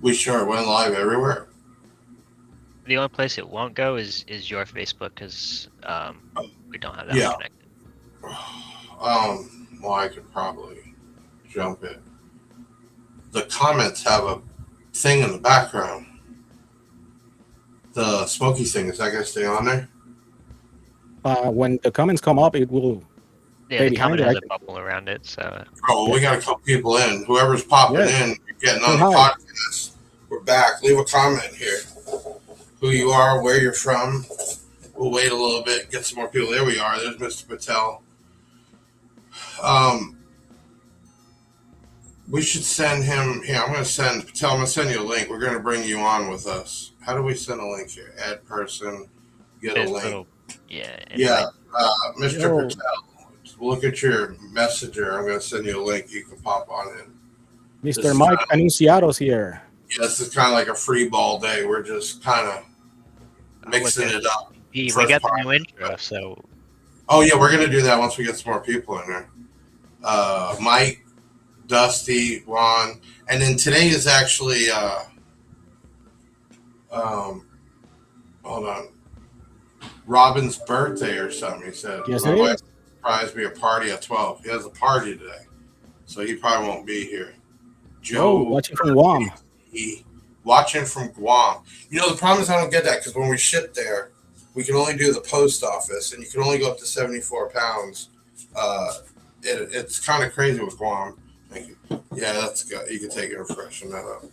We sure went live everywhere. The only place it won't go is your Facebook because we don't have that Yeah. one connected. Well, I could probably jump it. The comments have a thing in the background. The smoky thing, is that going to stay on there? When the comments come up, it will. Yeah, Stay the comment behind has it, a bubble around it, so. Oh, we got a couple people in. Whoever's popping in, getting on the podcast, we're back. Leave a comment here. Who you are, where you're from. We'll wait a little bit, get some more people. There we are. There's Mr. Patel. We should send him here. I'm going to send Patel. I'm going to send you a link. We're going to bring you on with us. How do we send a link here? Add person, get a link. Yeah, Mr. Patel. Look at your messenger. I'm going to send you a link. You can pop on in. Mr. Mike Anunciado's here. Yeah, this is kind of like a free ball day. We're just kind of mixing it up. We got the new intro, so. Oh, yeah, we're going to do that once we get some more people in there. Mike, Dusty, Juan. And then today is actually, hold on, Robin's birthday or something, he said. Yes, my it wife is. surprised me a party at 12. He has a party today, so he probably won't be here. Joe, watching from Guam. Watching from Guam. You know, the problem is I don't get that because when we ship there, we can only do the post office, and you can only go up to 74 pounds. It's kind of crazy with Guam. Thank you. Yeah, that's good. You can take it and freshen that up.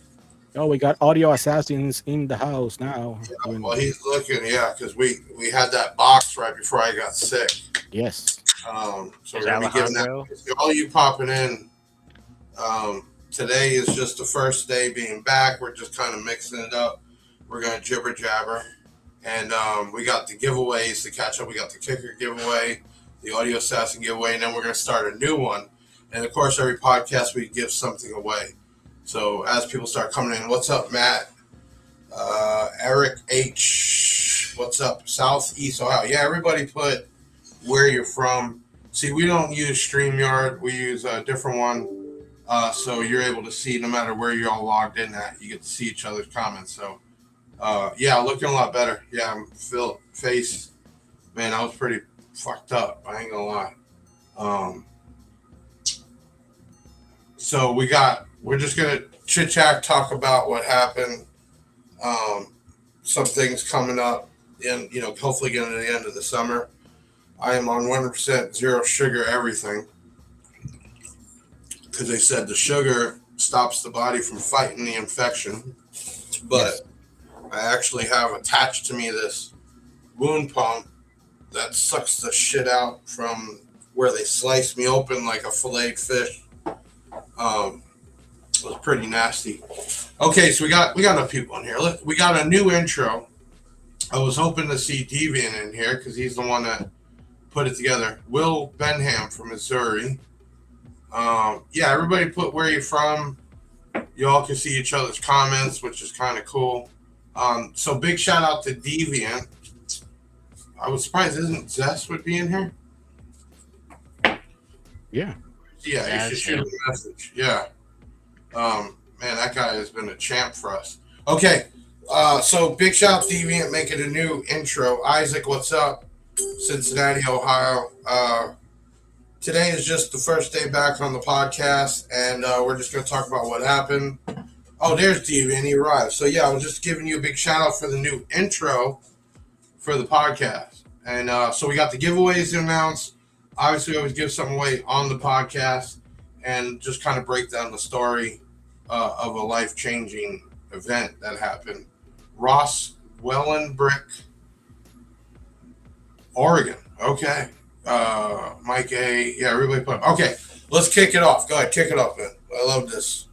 Oh, we got audio assassins in the house now. Yeah, well, he's looking, because we had that box right before I got sick. Yes. So we're going to be getting that. All you popping in, today is just the first day being back. We're just kind of mixing it up. We're going to jibber jabber. And we got the giveaways to catch up. We got the kicker giveaway, the audio assassin giveaway, and then we're going to start a new one. And, of course, every podcast we give something away. So as people start coming in, what's up, Matt? Eric H. What's up? Southeast Ohio. Yeah, everybody put where you're from. See, we don't use StreamYard. We use a different one. So you're able to see no matter where you're all logged in at. You get to see each other's comments. So, yeah, looking a lot better. Yeah, I'm face. Man, I was pretty fucked up. I ain't going to lie. So we're just going to chit-chat, talk about what happened. Some things coming up and, hopefully getting to the end of the summer. I am on 100% zero sugar everything because they said the sugar stops the body from fighting the infection. But I actually have attached to me this wound pump that sucks the shit out from where they sliced me open like a filleted fish. It was pretty nasty. Okay, so we got enough people in here. We got a new intro. I was hoping to see Deviant in here because he's the one that put it together. Will Benham from Missouri. Yeah, everybody put where you're from. You all can see each other's comments, which is kind of cool. So big shout out to Deviant. I was surprised isn't Zest would be in here. Yeah. Yeah, you should shoot him a message. Yeah. Man, that guy has been a champ for us. Okay. So big shout out to Deviant making a new intro. Isaac, what's up? Cincinnati, Ohio. Today is just the first day back on the podcast, and we're just going to talk about what happened. Oh, there's Deviant. He arrived. So, yeah, I was just giving you a big shout out for the new intro for the podcast. And so we got the giveaways announced. Obviously, we always give something away on the podcast and just kind of break down the story of a life-changing event that happened. Ross Wellenbrick, Oregon. Okay. Mike A. Yeah, everybody put up. Okay, let's kick it off. Go ahead, kick it off, man. I love this.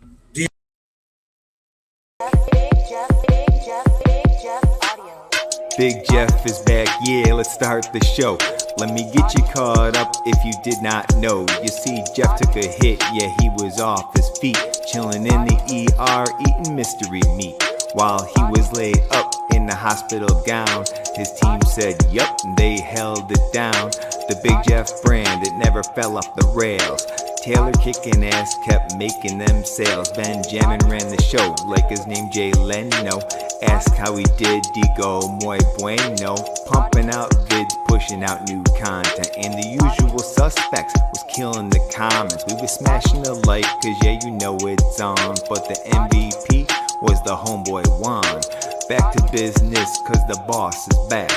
Big Jeff is back, yeah, let's start the show. Let me get you caught up if you did not know. You see, Jeff took a hit, yeah, he was off his feet, chilling in the ER, eating mystery meat. While he was laid up in the hospital gown, his team said, yup, they held it down. The Big Jeff brand, it never fell off the rails. Taylor kicking ass kept making them sales. Benjamin ran the show like his name Jay Leno. Ask how he did, digo muy bueno. Pumping out vids, pushing out new content. And the usual suspects was killing the comments. We were smashing the like, cause yeah, you know it's on. But the MVP was the homeboy Juan. Back to business, cause the boss is back.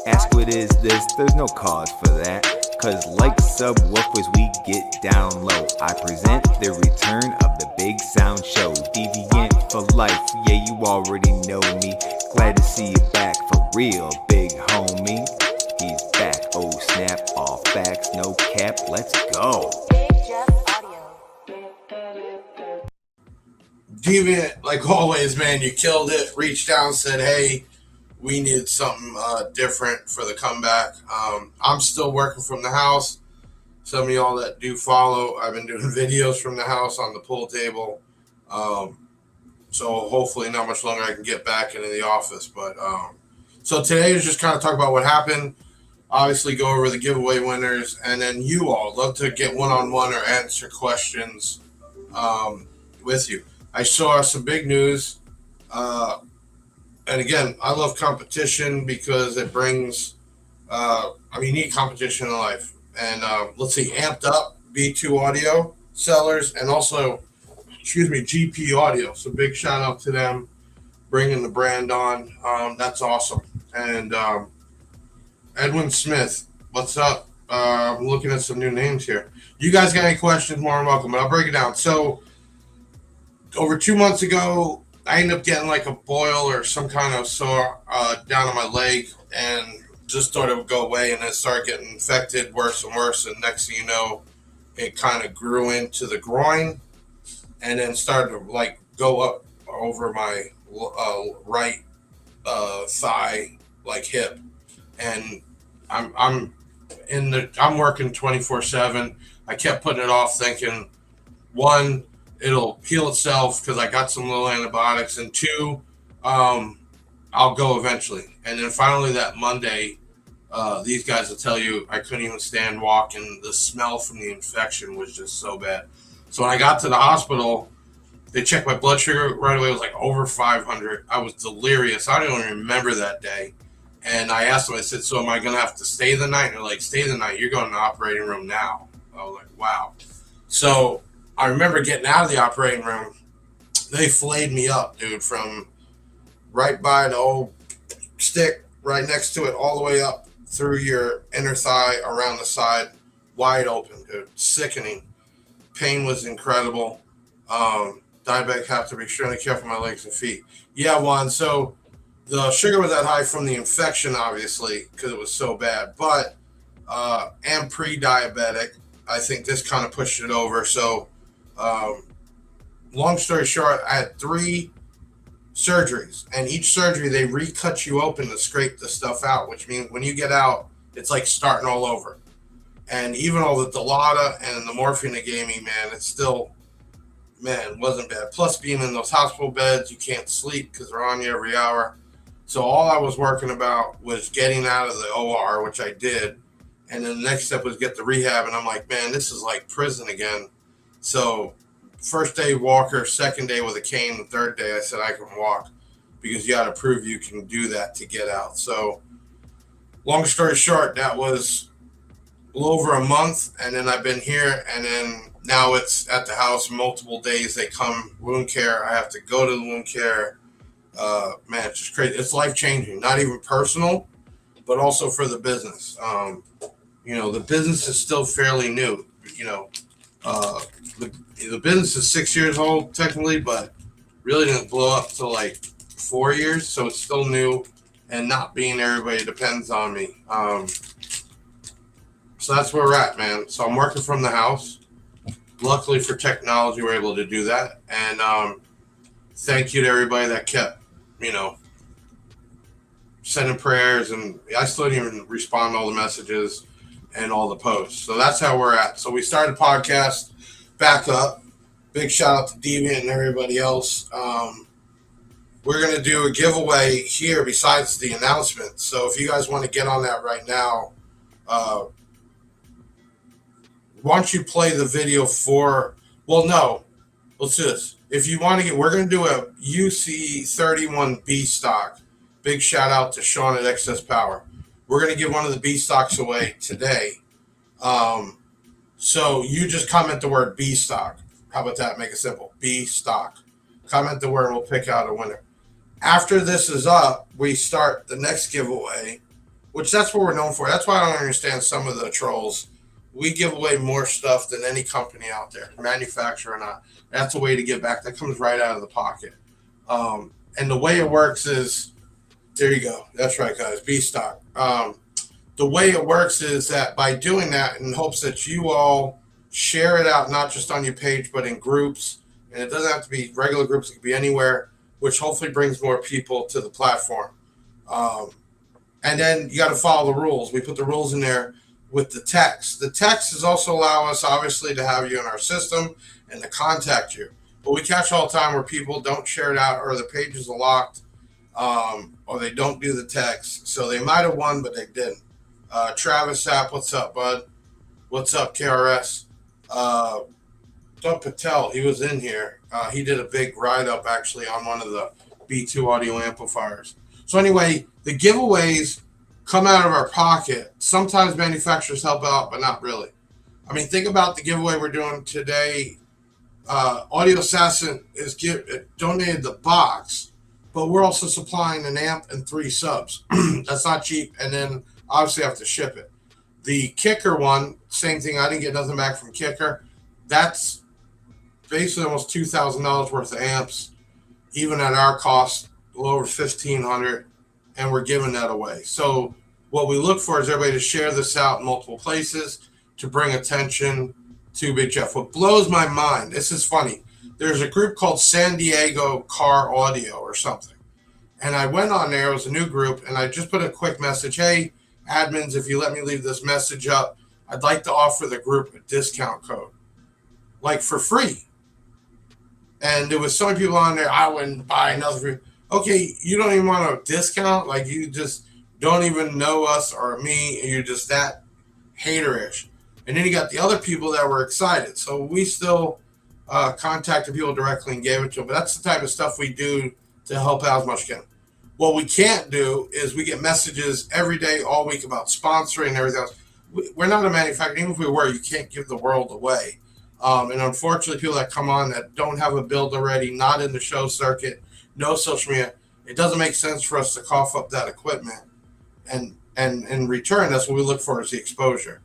Ask what is this, there's no cause for that. Cause like subwoofers we get down low. I present the return of the Big Sound Show. Deviant for life, yeah you already know me. Glad to see you back for real, big homie. He's back, oh snap, all facts, no cap, let's go. Deviant, like always, man, you killed it. Reached down, said, hey, we need something different for the comeback. I'm still working from the house. Some of y'all that do follow, I've been doing videos from the house on the pool table. So hopefully not much longer I can get back into the office. But so today is just kind of talk about what happened. Obviously go over the giveaway winners. And then you all love to get one-on-one or answer questions with you. I saw some big news. And again, I love competition because it brings, you need competition in life. And let's see, Amped Up, B2 Audio sellers, and also, GP Audio. So big shout out to them bringing the brand on. That's awesome. And Edwin Smith, what's up? I'm looking at some new names here. You guys got any questions, more than welcome, but I'll break it down. So over 2 months ago, I ended up getting like a boil or some kind of sore down on my leg, and just thought it would go away, and then started getting infected worse and worse. And next thing you know, it kind of grew into the groin, and then started to like go up over my right thigh, like hip. And I'm working 24/7. I kept putting it off, thinking, one, it'll heal itself because I got some little antibiotics, and two, I'll go eventually. And then finally that Monday, these guys will tell you I couldn't even stand walking. The smell from the infection was just so bad. So when I got to the hospital, they checked my blood sugar right away. It was like over 500. I was delirious. I don't even remember that day. And I asked them, I said, so am I going to have to stay the night? And they're like, stay the night. You're going to the operating room now. I was like, wow. So I remember getting out of the operating room. They flayed me up, dude, from right by the old stick, right next to it, all the way up through your inner thigh, around the side, wide open, dude. Sickening. Pain was incredible. Diabetic, have to be extremely careful with my legs and feet. Yeah, Juan, so the sugar was that high from the infection, obviously, because it was so bad. But am pre-diabetic. I think this kind of pushed it over. So long story short, I had 3 surgeries, and each surgery they recut you open to scrape the stuff out, which means when you get out, it's like starting all over. And even all the Dilaudid and the morphine they gave me, man, it's still, man, wasn't bad. Plus being in those hospital beds, you can't sleep because they're on you every hour. So all I was working about was getting out of the OR, which I did. And then the next step was get the rehab. And I'm like, man, this is like prison again. So first day walker, second day with a cane, the third day I said I can walk, because you got to prove you can do that to get out. So long story short, that was a little over a month. And then I've been here, and then now it's at the house multiple days. They come wound care. I have to go to the wound care. Man, it's just crazy. It's life changing, not even personal, but also for the business. The business is still fairly new. The business is 6 years old technically, but really didn't blow up till like 4 years. So it's still new, and not being everybody depends on me. So that's where we're at, man. So I'm working from the house. Luckily for technology, we're able to do that. And thank you to everybody that kept, sending prayers. And I still didn't even respond to all the messages and all the posts. So that's how we're at. So we started the podcast back up. Big shout out to Deviant and everybody else. We're going to do a giveaway here besides the announcement. So if you guys want to get on that right now, once you play the video for, well, no, let's do this. If you want to get, we're going to do a UC31 B stock. Big shout out to Sean at Excess Power. We're going to give one of the B stocks away today. So you just comment the word B stock. How about that? Make it simple. B stock. Comment the word and we'll pick out a winner. After this is up, we start the next giveaway, which that's what we're known for. That's why I don't understand some of the trolls. We give away more stuff than any company out there, manufacturer or not. That's a way to get back. That comes right out of the pocket. And the way it works is, there you go. That's right, guys. B stock. The way it works is that by doing that, in hopes that you all share it out, not just on your page, but in groups, and it doesn't have to be regular groups, it can be anywhere, which hopefully brings more people to the platform. And then you got to follow the rules. We put the rules in there with the text. The text is also allow us, obviously, to have you in our system and to contact you. But we catch all the time where people don't share it out, or the pages are locked, or they don't do the text. So they might have won, but they didn't. Travis Sapp, what's up, bud? What's up, KRS? Doug Patel, he was in here. He did a big write-up, actually, on one of the B2 audio amplifiers. So anyway, the giveaways come out of our pocket. Sometimes manufacturers help out, but not really. I mean, think about the giveaway we're doing today. Audio Assassin is donated the box, but we're also supplying an amp and 3 subs. That's not cheap, and then obviously have to ship it. The Kicker one, same thing. I didn't get nothing back from Kicker. That's basically almost $2,000 worth of amps, even at our cost, a little over $1,500, and we're giving that away. So what we look for is everybody to share this out in multiple places to bring attention to Big Jeff. What blows my mind, this is funny, there's a group called San Diego Car Audio or something. And I went on there, it was a new group, and I just put a quick message, hey, admins, if you let me leave this message up, I'd like to offer the group a discount code, like for free. And there was so many people on there, I wouldn't buy another free. Okay, you don't even want a discount? Like, you just don't even know us or me, and you're just that haterish. And then you got the other people that were excited. So we still contacted people directly and gave it to them. But that's the type of stuff we do to help out as much as we can. What we can't do is we get messages every day, all week about sponsoring and everything else. We're not a manufacturer. Even if we were, you can't give the world away. And unfortunately, people that come on that don't have a build already, not in the show circuit, no social media, it doesn't make sense for us to cough up that equipment. And in return, that's what we look for is the exposure.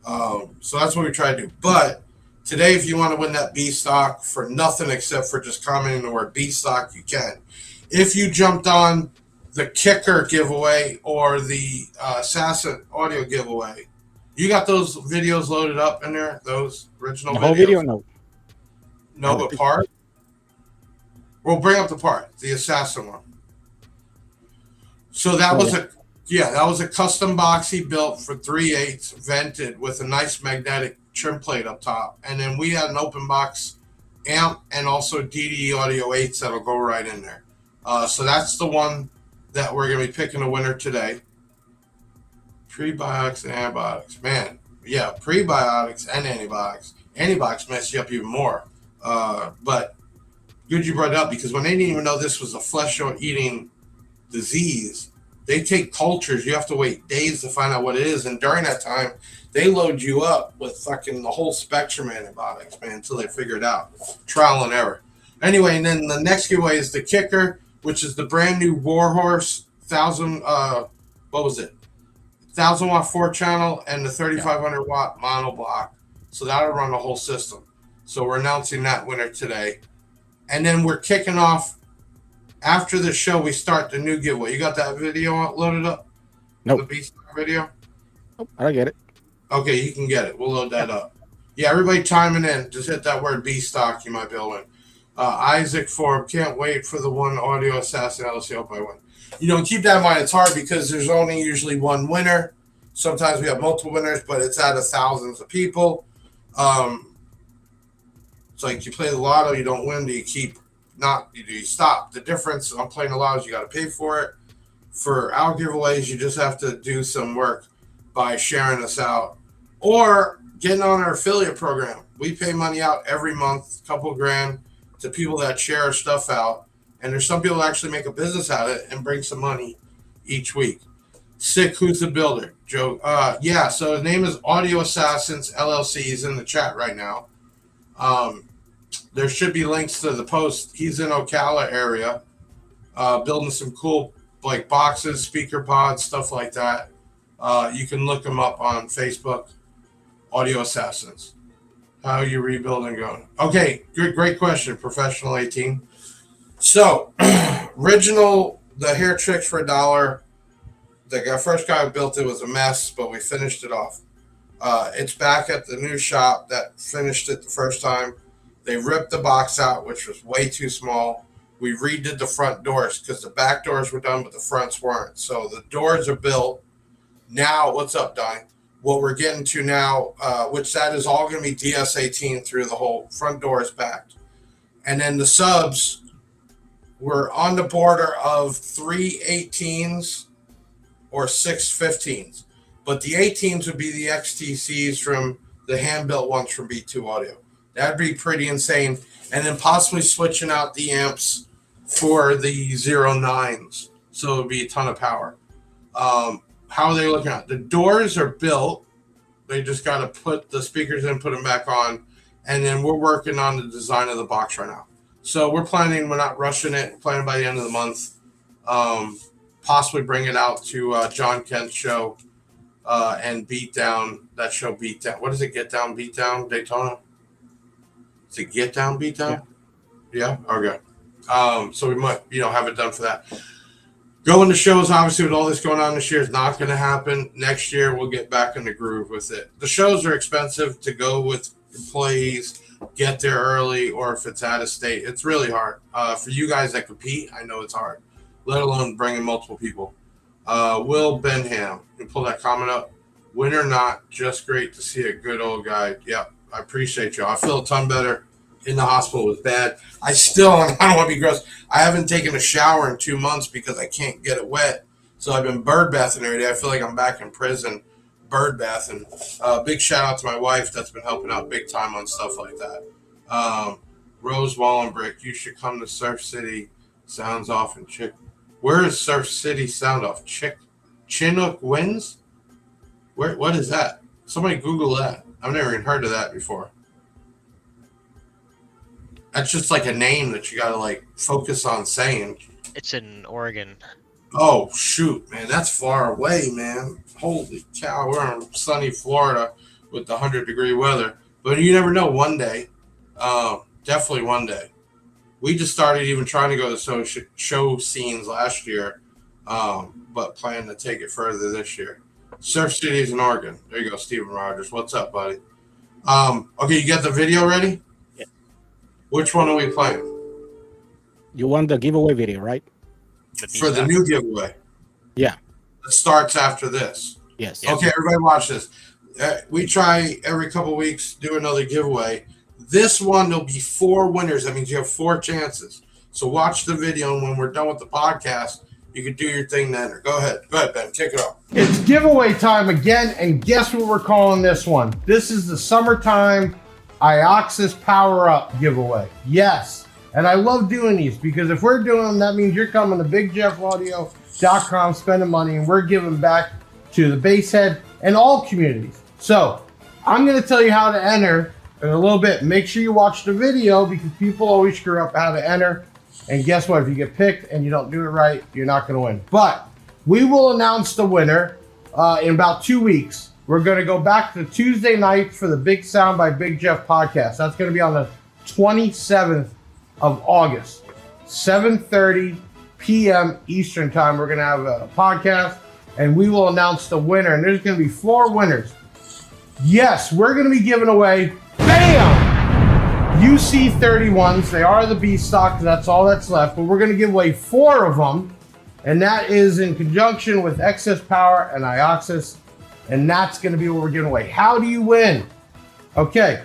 So that's what we try to do. But today, if you want to win that B stock for nothing except for just commenting the word B stock, you can. If you jumped on the Kicker giveaway or the Assassin audio giveaway, you got those videos loaded up in there, those original videos? The whole video, no. No, but part? We'll bring up the part, the Assassin one. So that was a custom box he built for 3/8 vented with a nice magnetic trim plate up top. And then we had an open box amp and also DDE Audio 8s that'll go right in there. So that's the one that we're going to be picking a winner today. Prebiotics and antibiotics. Man, yeah, prebiotics and antibiotics. Antibiotics mess you up even more. But good you brought it up, because when they didn't even know this was a flesh-eating disease, they take cultures. You have to wait days to find out what it is. And during that time, they load you up with fucking the whole spectrum of antibiotics, man, until they figure it out. Trial and error. Anyway, and then the next giveaway is the Kicker, which is the brand new Warhorse 1,000 watt 4-channel and the 3,500 watt mono block. So that'll run the whole system. So we're announcing that winner today. And then we're kicking off, after the show, we start the new giveaway. You got that video loaded up? Nope. The B-Stock video? Nope, I don't get it. Okay, you can get it. We'll load that up. Yeah, everybody chiming in. Just hit that word B-Stock. You might be able to win. Isaac Forbes, can't wait for the one Audio Assassin LLC. Hope I win. You know, keep that in mind. It's hard because there's only usually one winner. Sometimes we have multiple winners, but it's out of thousands of people. It's like you play the lotto, you don't win. Do you keep? Not. Do you stop? The difference on playing the lotto is you got to pay for it. For our giveaways, you just have to do some work by sharing us out, or getting on our affiliate program. We pay money out every month, a couple grand, to people that share our stuff out. And there's some people that actually make a business out of it and bring some money each week. Sick, who's the builder? Joe. Yeah, so his name is Audio Assassins LLC. He's in the chat right now. There should be links to the post. He's in Ocala area, building some cool like boxes, speaker pods, stuff like that. You can look him up on Facebook, Audio Assassins. How are you rebuilding going? Okay, great question, Professional 18. So, original, the hair tricks for $1. The first guy who built it was a mess, but we finished it off. It's back at the new shop that finished it the first time. They ripped the box out, which was way too small. We redid the front doors because the back doors were done, but the fronts weren't. So the doors are built. Now, what's up, Donnie? What we're getting to now, which that is all going to be DS18 through the whole front door is backed. And then the subs were on the border of 3 18s or 6 15s. But the 18s would be the XTCs from the hand-built ones from B2 Audio. That'd be pretty insane. And then possibly switching out the amps for the 09s. So it would be a ton of power. How are they looking at? The doors are built. They just got to put the speakers in, put them back on. And then we're working on the design of the box right now. So we're not rushing it. We're planning by the end of the month. Possibly bring it out to John Kent's show and Beatdown. That show Beatdown. What is it? Get Down, Beatdown, Daytona? Is it Get Down, Beatdown? Yeah? Okay. So we might, have it done for that. Going to shows, obviously, with all this going on this year, is not going to happen. Next year, we'll get back in the groove with it. The shows are expensive to go with employees, get there early, or if it's out of state. It's really hard. For you guys that compete, I know it's hard, let alone bringing multiple people. Will Benham, you can pull that comment up. Win or not, just great to see a good old guy. Yep, I appreciate you. I feel a ton better. In the hospital was bad. I don't want to be gross. I haven't taken a shower in 2 months because I can't get it wet. So I've been bird bathing every day. I feel like I'm back in prison, bird bathing. Big shout out to my wife that's been helping out big time on stuff like that. Rose Wallenbrick, you should come to Surf City. Sounds off in Chick. Where is Surf City sound off? Chinook Winds? What is that? Somebody Google that. I've never even heard of that before. That's just like a name that you got to focus on saying. It's in Oregon. Oh, shoot, man. That's far away, man. Holy cow. We're in sunny Florida with the 100-degree weather. But you never know, one day. Definitely one day. We just started even trying to go to show scenes last year, but plan to take it further this year. Surf City's in Oregon. There you go, Steven Rogers. What's up, buddy? Okay, you got the video ready? Which one are we playing? You want the giveaway video, right? For the new giveaway. Yeah. It starts after this. Yes. Okay, everybody watch this. We try every couple weeks do another giveaway. This one, there'll be 4 winners. That means you have 4 chances. So watch the video, and when we're done with the podcast, you can do your thing then. Go ahead. Go ahead, Ben. Kick it off. It's giveaway time again, and guess what we're calling this one? This is the summertime Ioxis Power Up giveaway. Yes. And I love doing these because if we're doing them, that means you're coming to BigJeffAudio.com, spending money, and we're giving back to the Basshead and all communities. So I'm going to tell you how to enter in a little bit. Make sure you watch the video because people always screw up how to enter. And guess what? If you get picked and you don't do it right, you're not going to win. But we will announce the winner in about 2 weeks. We're going to go back to Tuesday night for the Big Sound by Big Jeff podcast. That's going to be on the 27th of August, 7:30 p.m. Eastern time. We're going to have a podcast, and we will announce the winner. And there's going to be 4 winners. Yes, we're going to be giving away, bam, UC31s. They are the B stock. That's all that's left. But we're going to give away 4 of them, and that is in conjunction with Excess Power and Ioxis. And that's going to be what we're giving away. How do you win? Okay.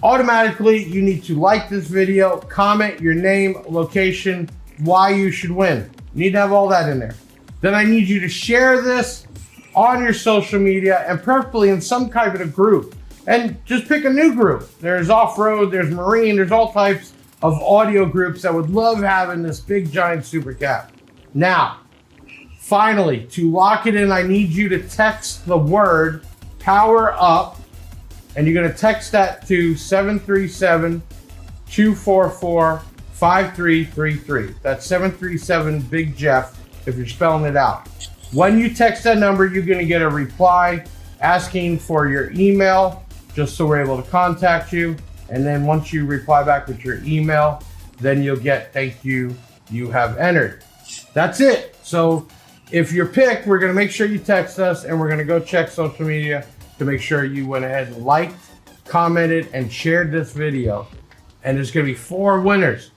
Automatically, you need to like this video, comment your name, location, why you should win. You need to have all that in there. Then I need you to share this on your social media and preferably in some kind of a group. And just pick a new group. There's off-road, there's marine, there's all types of audio groups that would love having this big giant super cap. Now, finally, to lock it in, I need you to text the word power up, and you're going to text that to 737-244-5333. That's 737 Big Jeff if you're spelling it out. When you text that number, you're going to get a reply asking for your email, just so we're able to contact you. And then once you reply back with your email, then you'll get thank you, you have entered. That's it. So if you're picked, we're going to make sure you text us, and we're going to go check social media to make sure you went ahead and liked, commented, and shared this video. And there's going to be 4 winners.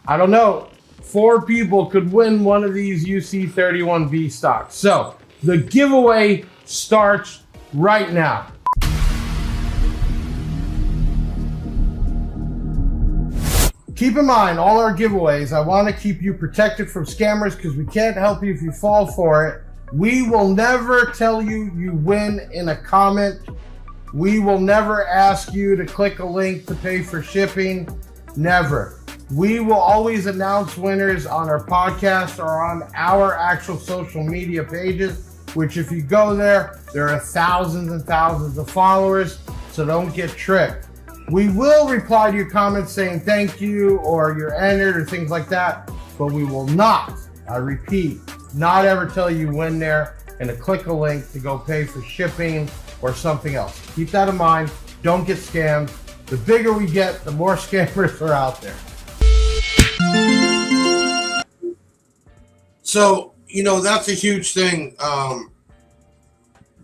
I don't know. 4 people could win one of these UC31B stocks. So the giveaway starts right now. Keep in mind, all our giveaways, I want to keep you protected from scammers because we can't help you if you fall for it. We will never tell you you win in a comment. We will never ask you to click a link to pay for shipping. Never. We will always announce winners on our podcast or on our actual social media pages, which if you go there, there are thousands and thousands of followers, so don't get tricked. We will reply to your comments saying thank you or you're entered or things like that, but we will not, I repeat, not ever tell you when there and to click a link to go pay for shipping or something else. Keep that in mind. Don't get scammed. The bigger we get, the more scammers are out there. So, that's a huge thing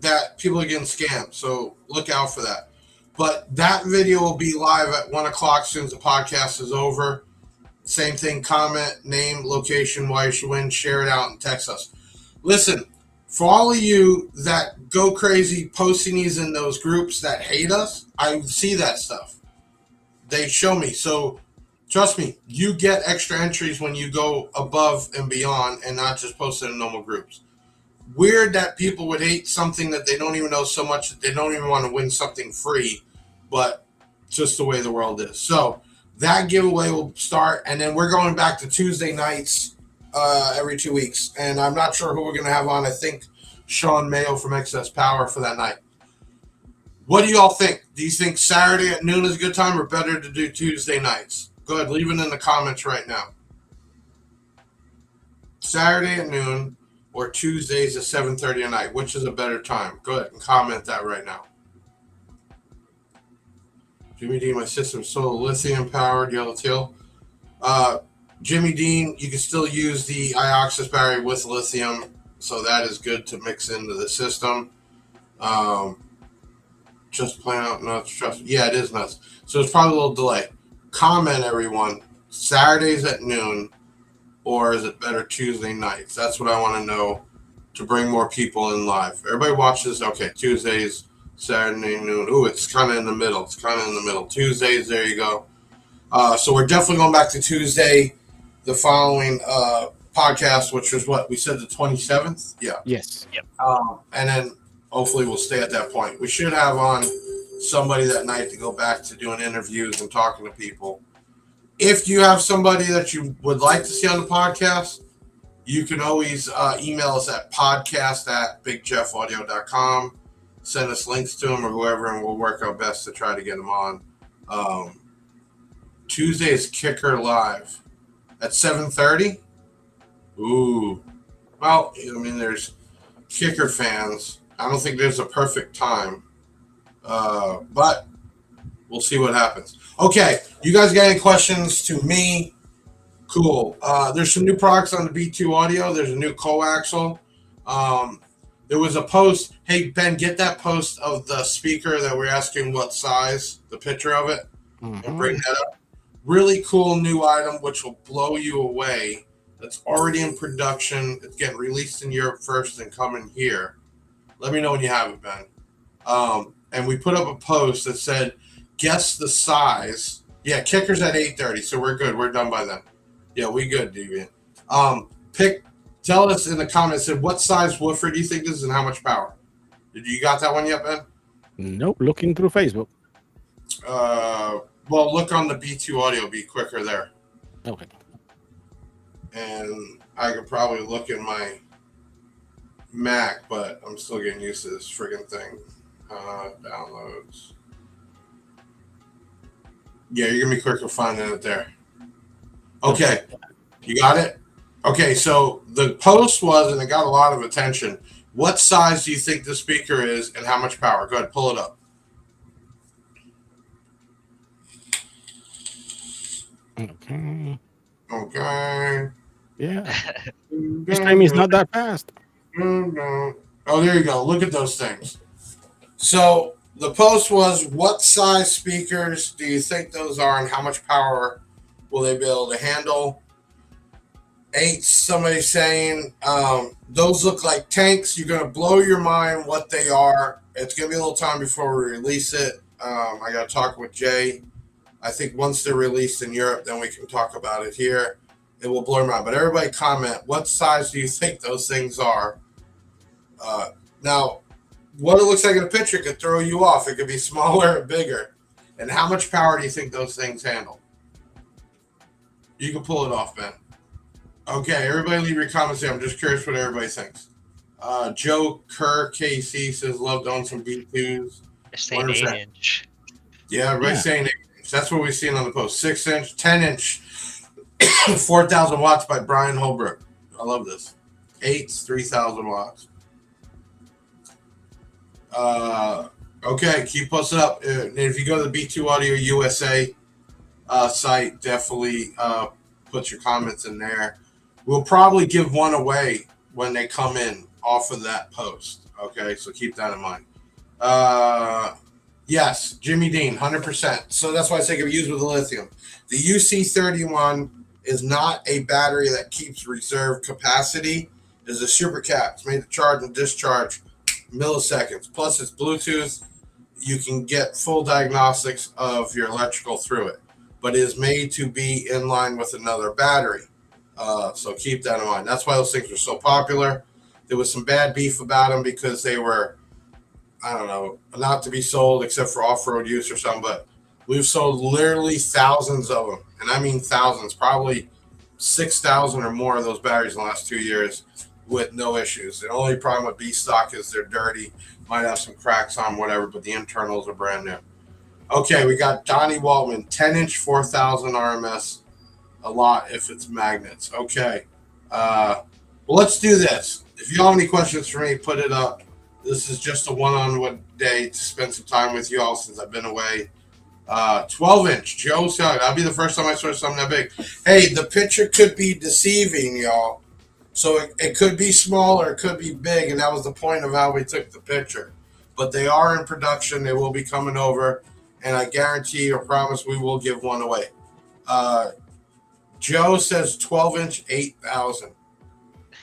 that people are getting scammed. So look out for that. But that video will be live at 1 o'clock as soon as the podcast is over. Same thing, comment, name, location, why you should win, share it out, and text us. Listen, for all of you that go crazy posting these in those groups that hate us, I see that stuff. They show me. So trust me, you get extra entries when you go above and beyond and not just post it in normal groups. Weird that people would hate something that they don't even know so much that they don't even want to win something free, but just the way the world is. So that giveaway will start, and then we're going back to Tuesday nights every 2 weeks, and I'm not sure who we're going to have on. I think Sean Mayo from Excess Power for that night. What do you all think? Do you think Saturday at noon is a good time or better to do Tuesday nights? Go ahead, leave it in the comments right now. Saturday at noon or Tuesdays at 7:30 at night. Which is a better time? Go ahead and comment that right now. Jimmy Dean, my system's so lithium powered, yellow tail. Jimmy Dean, you can still use the iOxys battery with lithium, so that is good to mix into the system. Just plan out nuts. Trust. Yeah, it is nuts. So it's probably a little delay. Comment, everyone. Saturdays at noon, or is it better Tuesday nights? That's what I want to know to bring more people in live. Everybody watches. Okay, Tuesdays, Saturday noon. Ooh, it's kind of in the middle. Tuesdays, there you go. So we're definitely going back to Tuesday, the following podcast, which was what we said, the 27th. Yeah. Yes. Yep. And then hopefully we'll stay at that point. We should have on somebody that night to go back to doing interviews and talking to people. If you have somebody that you would like to see on the podcast, you can always email us at podcast@bigjeffaudio.com. Send us links to them or whoever, and we'll work our best to try to get them on. Tuesday is Kicker Live at 7:30. Ooh. Well, I mean, there's Kicker fans. I don't think there's a perfect time. But we'll see what happens. Okay, you guys got any questions to me? Cool. There's some new products on the B2 Audio. There's a new coaxial. There was a post. Hey, Ben, get that post of the speaker that we're asking what size, the picture of it, and bring that up. Really cool new item, which will blow you away. That's already in production. It's getting released in Europe first and coming here. Let me know when you have it, Ben. And we put up a post that said, guess the size. Yeah, Kicker's at 8:30, so we're good. We're done by then. Yeah, we good, Deviant. Tell us in the comments, what size woofer do you think this is and how much power? You got that one yet, Ben? Nope, looking through Facebook. Well, look on the B2 audio. Be quicker there. Okay. And I could probably look in my Mac, but I'm still getting used to this friggin' thing. Downloads. Yeah, you're gonna be quicker finding it there. Okay, you got it? Okay, so the post was, and it got a lot of attention. What size do you think the speaker is and how much power? Go ahead, pull it up. Okay. Okay. Yeah. This stream is not that fast. Oh, there you go. Look at those things. So the post was, what size speakers do you think those are and how much power will they be able to handle? Ain't somebody saying those look like tanks. You're going to blow your mind what they are. It's going to be a little time before we release it. I got to talk with Jay. I think once they're released in Europe, then we can talk about it here. It will blow your mind. But everybody comment, what size do you think those things are? Now, what it looks like in a picture could throw you off. It could be smaller or bigger. And how much power do you think those things handle? You can pull it off, Ben. Okay, everybody leave your comments here. I'm just curious what everybody thinks. Joe Kerr KC says, love doing some B2s. They're saying 8-inch. Yeah, everybody's saying 8-inch. That's what we've seen on the post. 6-inch, 10-inch, 4,000 watts by Brian Holbrook. I love this. 8's 3,000 watts. Okay, keep posting up. And if you go to the B2 Audio USA site, definitely put your comments in there. We'll probably give one away when they come in off of that post. Okay, so keep that in mind. Yes, Jimmy Dean, 100%. So that's why I say it can be used with the lithium. The UC31 is not a battery that keeps reserve capacity. It's a super cap. It's made to charge and discharge milliseconds. Plus, it's Bluetooth. You can get full diagnostics of your electrical through it. But it is made to be in line with another battery. So keep that in mind. That's why those things are so popular. There was some bad beef about them because they were, I don't know, not to be sold except for off-road use or something. But we've sold literally thousands of them. And I mean thousands, probably 6,000 or more of those batteries in the last 2 years with no issues. The only problem with B stock is they're dirty, might have some cracks on whatever, but the internals are brand new. Okay, we got Donnie Waltman, 10-inch, 4,000 RMS, a lot if it's magnets. Okay, well, let's do this. If you have any questions for me, put it up. This is just a one-on-one day to spend some time with you all since I've been away. 12-inch, Joe said, that'll be the first time I saw something that big. Hey, the picture could be deceiving, y'all. So it could be small or it could be big, and that was the point of how we took the picture. But they are in production. They will be coming over, and I guarantee or promise we will give one away. Joe says 12-inch, 8,000.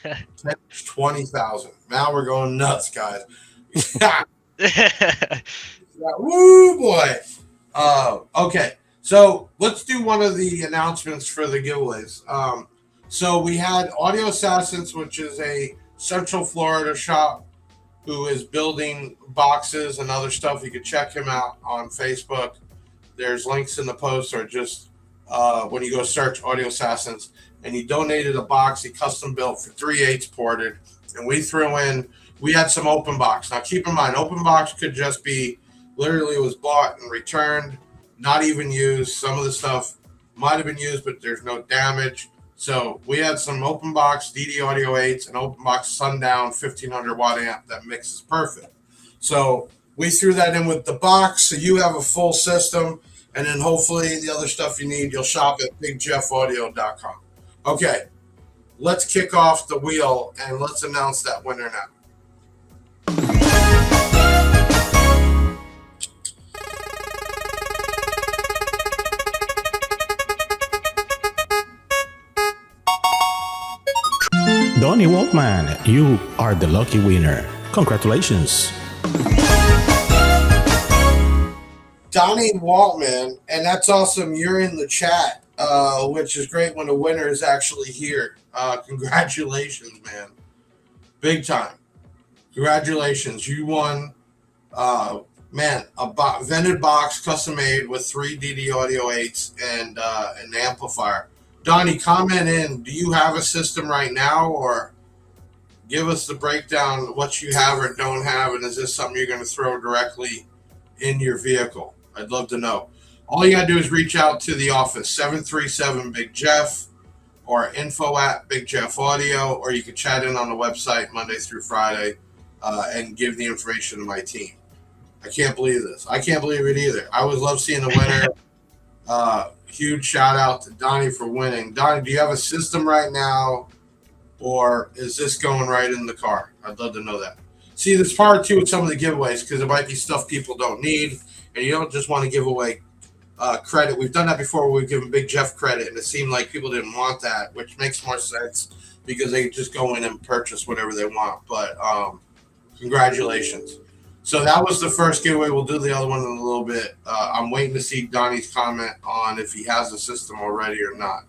10-inch, 20,000. Now we're going nuts, guys. Woo, boy. Okay, so let's do one of the announcements for the giveaways. So we had Audio Assassins, which is a Central Florida shop who is building boxes and other stuff. You can check him out on Facebook. There's links in the post, or just when you go search Audio Assassins. And he donated a box he custom built for 3/8 ported. And we threw in, we had some open box. Now keep in mind, open box could just be, literally it was bought and returned, not even used. Some of the stuff might have been used, but there's no damage. So we had some open box DD Audio 8s and open box Sundown 1500 watt amp that mixes perfect. So we threw that in with the box, so you have a full system, and then hopefully the other stuff you need, you'll shop at bigjeffaudio.com. Okay, let's kick off the wheel and let's announce that winner now. Donnie Waltman, you are the lucky winner. Congratulations. Donnie Waltman, and that's awesome. You're in the chat, which is great when the winner is actually here. Congratulations, man. Big time. Congratulations. You won Man, vented box, custom made with 3 DD Audio 8s and an amplifier. Donnie, comment in. Do you have a system right now, or give us the breakdown of what you have or don't have, and is this something you're going to throw directly in your vehicle? I'd love to know. All you got to do is reach out to the office, 737 Big Jeff, or info@Big Jeff Audio, or you can chat in on the website Monday through Friday and give the information to my team. I can't believe this. I can't believe it either. I always love seeing the winner. Huge shout out to Donnie for winning. Donnie, do you have a system right now, or is this going right in the car? I'd love to know that. See, there's part two with some of the giveaways because it might be stuff people don't need, and you don't just want to give away credit. We've done that before. We've given Big Jeff credit, and it seemed like people didn't want that, which makes more sense because they just go in and purchase whatever they want. But congratulations. So that was the first giveaway. We'll do the other one in a little bit. I'm waiting to see Donnie's comment on if he has a system already or not.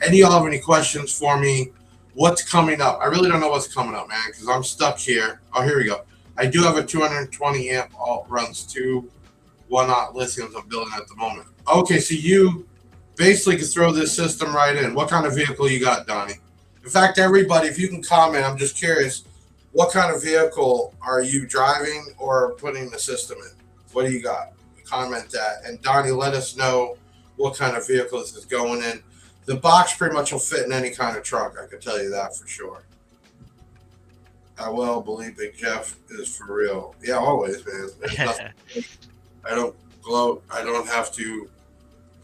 Any of y'all have any questions for me? What's coming up? I really don't know what's coming up, man, because I'm stuck here. Oh, here we go. I do have a 220 amp alt runs 2 1-aught lithiums I'm building at the moment. Okay, so you basically can throw this system right in. What kind of vehicle you got, Donnie? In fact, everybody, if you can comment, I'm just curious. What kind of vehicle are you driving or putting the system in? What do you got? Comment that. And Donnie, let us know what kind of vehicle this is going in. The box pretty much will fit in any kind of trunk. I can tell you that for sure. I well believe Big Jeff is for real. Yeah, always, man. There's nothing. I don't gloat. I don't have to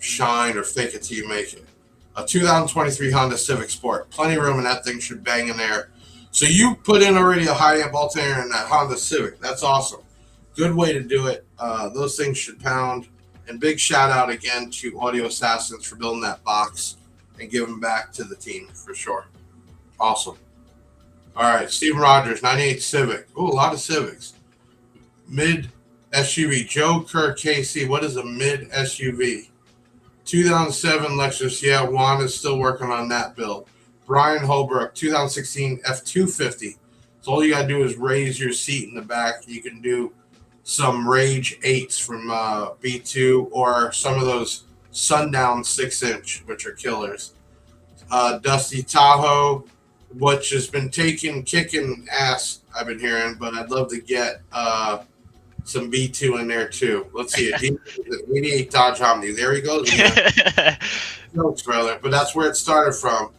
shine or fake it till you make it. A 2023 Honda Civic Sport. Plenty of room, and that thing should bang in there. So you put in already a high amp alternator in that Honda Civic. That's awesome. Good way to do it. Those things should pound. And big shout out again to Audio Assassins for building that box and giving back to the team for sure. Awesome. All right, Steven Rogers, 98 Civic. Ooh, a lot of Civics. Mid SUV. Joe Kerr KC. What is a mid SUV? 2007 Lexus. Yeah, Juan is still working on that build. Brian Holbrook, 2016 F250. So all you got to do is raise your seat in the back. You can do some Rage 8s from B2 or some of those Sundown 6-inch, which are killers. Dusty Tahoe, which has been kicking ass, I've been hearing, but I'd love to get some B2 in there too. Let's see it. 88 Dodge Omni. There he goes. Jokes, brother. But that's where it started from.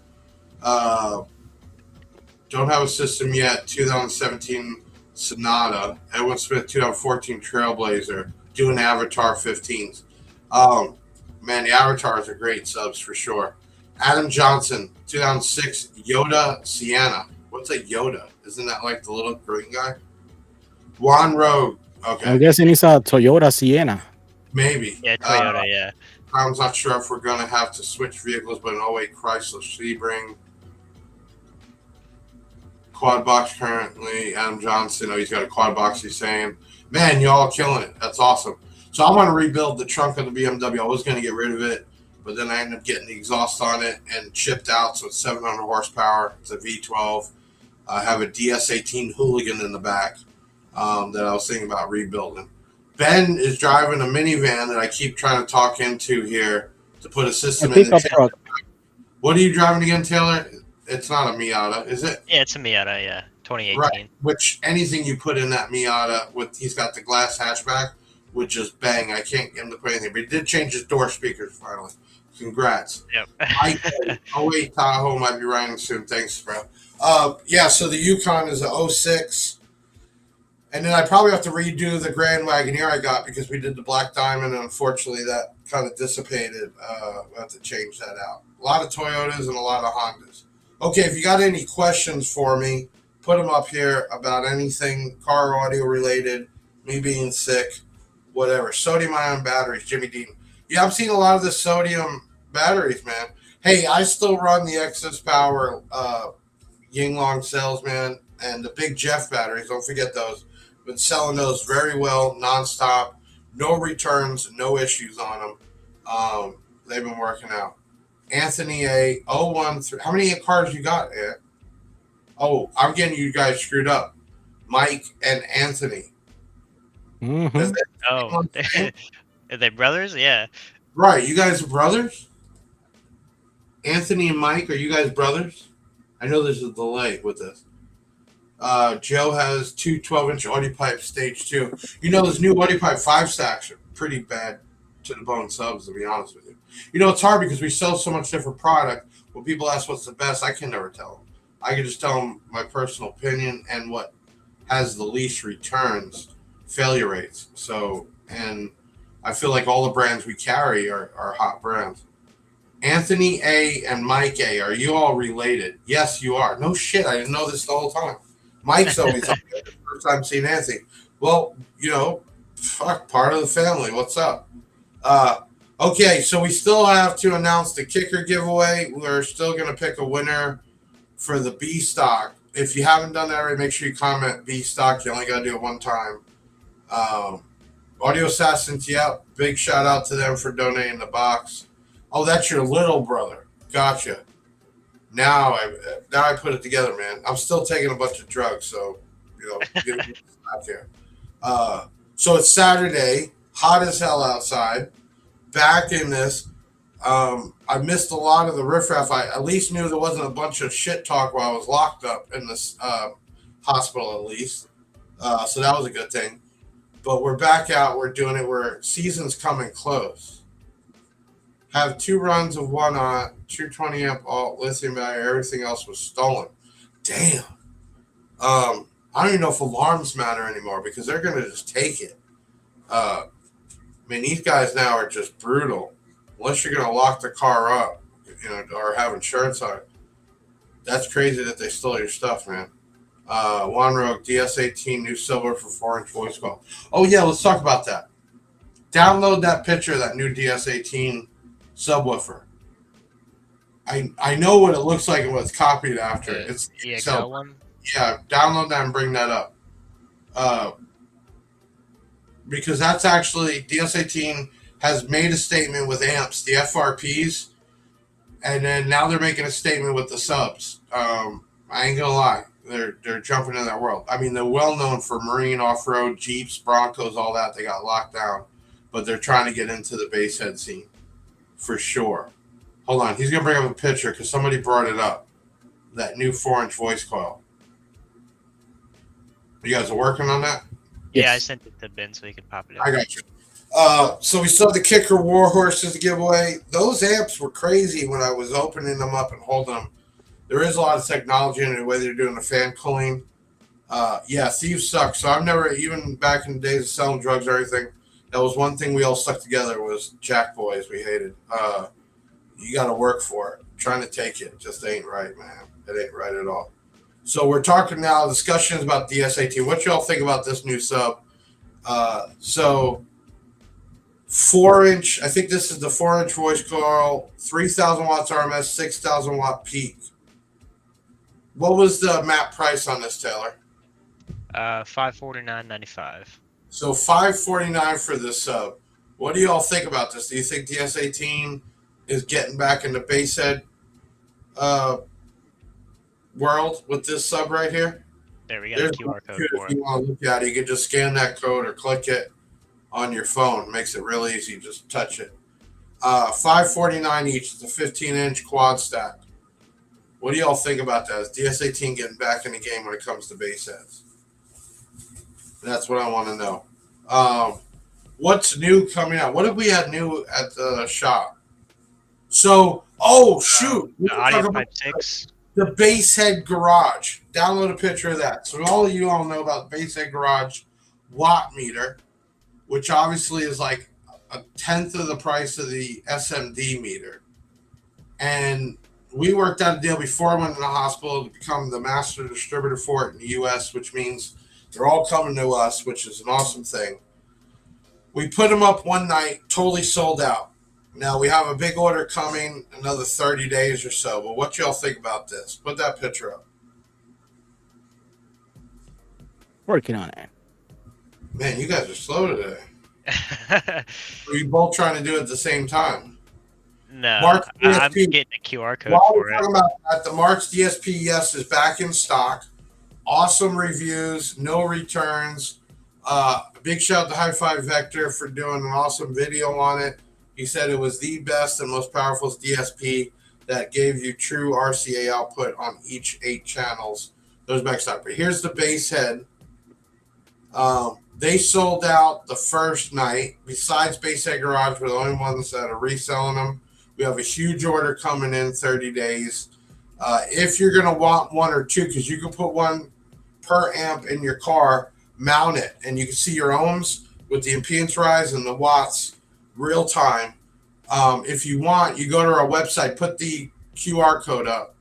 Don't have a system yet. 2017 Sonata. Edwin Smith, 2014 Trailblazer. Doing Avatar 15s. Man, the Avatars are great subs for sure. Adam Johnson, 2006 Yoda Sienna. What's a Yoda? Isn't that like the little green guy? Juan Rogue. Okay. I'm guessing it's a Toyota Sienna. Maybe. Yeah, Toyota, yeah. I'm not sure if we're going to have to switch vehicles, but an 08 Chrysler Sebring. Quad box currently. Adam Johnson. Oh, he's got a quad box, he's saying. Man, y'all killing it. That's awesome. So I want to rebuild the trunk of the BMW. I was going to get rid of it, but then I ended up getting the exhaust on it and chipped out. So it's 700 horsepower. It's a V12. I have a DS18 Hooligan in the back that I was thinking about rebuilding. Ben is driving a minivan that I keep trying to talk into here to put a system in. What are you driving again, Taylor? It's not a Miata, is it? Yeah, it's a Miata, yeah. 2018. Right. Which anything you put in that Miata with, he's got the glass hatchback, would just bang. I can't get him to put anything, but he did change his door speakers finally. Congrats. Yep. 08 Tahoe might be riding soon. Thanks, bro. Yeah, so the Yukon is a 06. And then I probably have to redo the Grand Wagoneer I got because we did the Black Diamond, and unfortunately that kind of dissipated. We'll have to change that out. A lot of Toyotas and a lot of Hondas. Okay, if you got any questions for me, put them up here about anything car audio related, me being sick, whatever. Sodium-ion batteries, Jimmy Dean. Yeah, I'm seeing a lot of the sodium batteries, man. Hey, I still run the Excess Power Yinglong cells, man, and the Big Jeff batteries. Don't forget those. Been selling those very well, nonstop. No returns, no issues on them. They've been working out. Anthony A. 013. How many cars you got, Ant? Oh, I'm getting you guys screwed up. Mike and Anthony. Mm-hmm. Is that- Oh, are they brothers? Yeah. Right, you guys are brothers? Anthony and Mike, are you guys brothers? I know there's a delay with this. Joe has two 12-inch audio pipe stage 2. You know, those new audio pipe 5 stacks are pretty bad to the bone subs, to be honest with you. You know, it's hard because we sell so much different product. When people ask what's the best, I can never tell them. I can just tell them my personal opinion and what has the least returns, failure rates. So, and I feel like all the brands we carry are hot brands. Anthony A and Mike A, are you all related? Yes, you are. No shit, I didn't know this the whole time. Mike's always up there. The first time seeing Anthony. Well, you know, fuck, part of the family. What's up? Okay, so we still have to announce the kicker giveaway. We're still going to pick a winner for the B stock. If you haven't done that already, make sure you comment B stock. You only got to do it one time. Audio Assassins, yep. Big shout out to them for donating the box. Oh, that's your little brother. Gotcha. Now I put it together, man. I'm still taking a bunch of drugs, so you know, get it out here. So it's Saturday, hot as hell outside. Back in this, I missed a lot of the riffraff. I at least knew there wasn't a bunch of shit talk while I was locked up in this hospital, at least. So that was a good thing. But we're back out. We're doing it. We're season's coming close. Have 2 runs of 1 on 220 amp alt lithium battery. Everything else was stolen. Damn. I don't even know if alarms matter anymore because they're gonna just take it. I mean, these guys now are just brutal. Unless you're gonna lock the car up, you know, or have insurance on it. That's crazy that they stole your stuff, man. Juan Rogue DS18 new silver for 4-inch voice call. Oh yeah, let's talk about that. Download that picture of that new DS18 subwoofer. I know what it looks like and what it's copied after. It's the EXL one. Yeah, download that and bring that up. Because that's actually DS18 has made a statement with amps, the FRPs, and then now they're making a statement with the subs. I ain't gonna lie, they're jumping in that world. I mean, they're well known for marine, off-road, Jeeps, Broncos, all that. They got locked down, but they're trying to get into the bass head scene for sure. Hold on, he's gonna bring up a picture because somebody brought it up. That new 4-inch voice coil. You guys are working on that? Yeah, I sent it to Ben so he could pop it up. I got you. So we saw the kicker Warhorses giveaway. Those amps were crazy when I was opening them up and holding them. There is a lot of technology in the way they're doing the fan cooling. Yeah, thieves suck. So I've never, even back in the days of selling drugs or everything, that was one thing we all stuck together was jack boys we hated. You got to work for it. Trying to take it just ain't right, man. It ain't right at all. So we're talking now, discussions about DS18. What y'all think about this new sub? So 4-inch, I think this is the 4-inch voice coil, 3,000 watts RMS, 6,000 watt peak. What was the map price on this, Taylor? $549.95. So $549 for this sub. What do y'all think about this? Do you think DS18 is getting back in the bass head world with this sub right here? There we got a QR code for If it. you want to look at it, you can just scan that code or click it on your phone. Makes it real easy. Just touch it. $549 each. It's a 15-inch quad stack. What do y'all think about that? Is DS18 getting back in the game when it comes to bass heads? That's what I want to know. What's new coming out? What have we had new at the shop? So, oh shoot, The Audio Pipe 6. the bass head garage. Download a picture of that. So all of you all know about bass head garage watt meter, which obviously is like a tenth of the price of the SMD meter. And we worked out a deal before I went in the hospital to become the master distributor for it in the US, which means they're all coming to us, which is an awesome thing. We put them up one night, totally sold out. Now we have a big order coming, another 30 days or so. But what y'all think about this? Put that picture up. Working on it. Man, you guys are slow today. Are you both trying to do it at the same time? No, Mark's I'm DSP. getting a QR code While for we're it. talking about that, the Mark's DSP, yes, is back in stock. Awesome reviews, no returns. Big shout out to High Five Vector for doing an awesome video on it. He said it was the best and most powerful DSP that gave you true RCA output on each 8 channels. Those backstop. But here's the bass head. They sold out the first night. Besides Bass Head Garage, we're the only ones that are reselling them. We have a huge order coming in 30 days. If you're going to want 1 or 2, because you can put 1 per amp in your car, mount it, and you can see your ohms with the impedance rise and the watts real time. If you want, you go to our website, put the QR code up.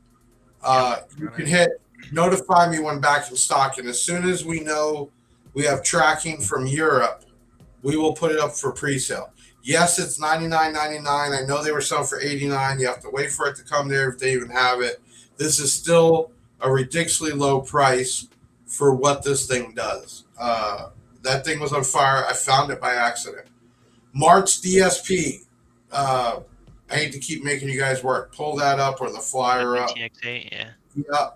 You can hit notify me when back in stock, and as soon as we know we have tracking from Europe, we will put it up for pre-sale. Yes, it's $99.99. I know they were selling for $89. You have to wait for it to come there if they even have it. This is still a ridiculously low price for what this thing does. That thing was on fire. I found it by accident. March DSP. I hate to keep making you guys work. Pull that up or the flyer up. TX8, yeah. Yeah,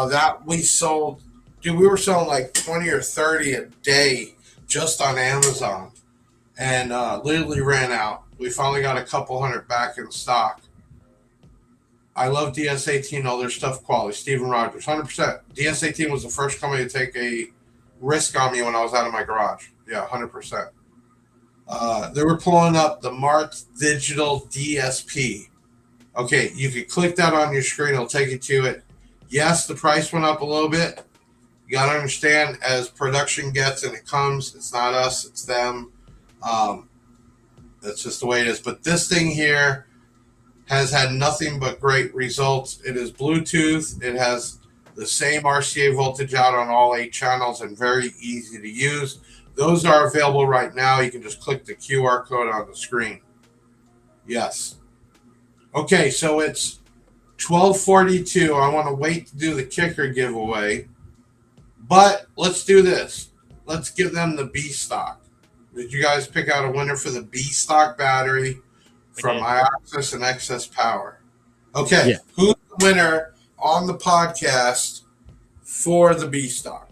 that we sold. Dude, we were selling like 20 or 30 a day just on Amazon, and literally ran out. We finally got a couple hundred back in stock. I love DS18, all their stuff quality. Steven Rogers, 100%. DS18 was the first company to take a risk on me when I was out of my garage. Yeah, 100%. They were pulling up the March Digital DSP. Okay, you can click that on your screen. It'll take you to it. Yes, the price went up a little bit. You got to understand, as production gets and it comes, it's not us, it's them. That's just the way it is. But this thing here has had nothing but great results. It is Bluetooth. It has the same RCA voltage out on all 8 channels and very easy to use. Those are available right now. You can just click the QR code on the screen. Yes. Okay, so it's 12:42. I want to wait to do the kicker giveaway. But let's do this. Let's give them the B stock. Did you guys pick out a winner for the B stock battery from iAccess and Excess Power? Okay, yeah. Who's the winner on the podcast for the B stock?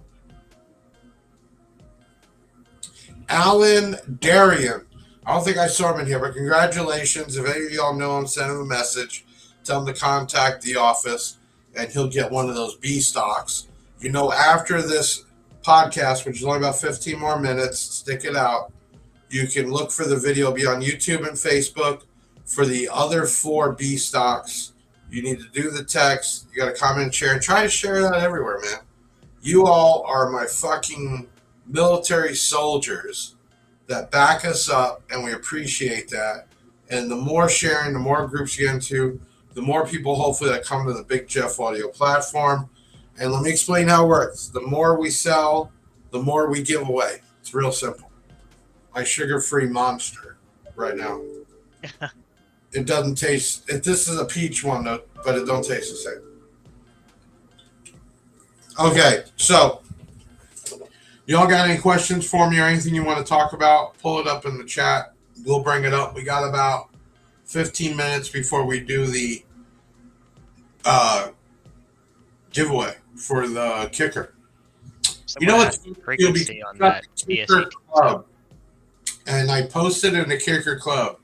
Alan Darian. I don't think I saw him in here, but congratulations. If any of y'all know him, send him a message. Tell him to contact the office, and he'll get one of those B stocks. You know, after this podcast, which is only about 15 more minutes, stick it out. You can look for the video. It'll be on YouTube and Facebook. For the other 4 B stocks, you need to do the text. You got to comment and share, and try to share that everywhere, man. You all are my fucking military soldiers that back us up, and we appreciate that. And the more sharing, the more groups you get into, the more people hopefully that come to the Big Jeff Audio platform. And let me explain how it works. The more we sell, the more we give away. It's real simple. My sugar-free Monster right now. It doesn't taste. This is a peach one, though, but it don't taste the same. Okay, so y'all got any questions for me or anything you want to talk about? Pull it up in the chat. We'll bring it up. We got about 15 minutes before we do the giveaway for the kicker. You know what's frequency on that Kicker Club, and I posted in the Kicker Club.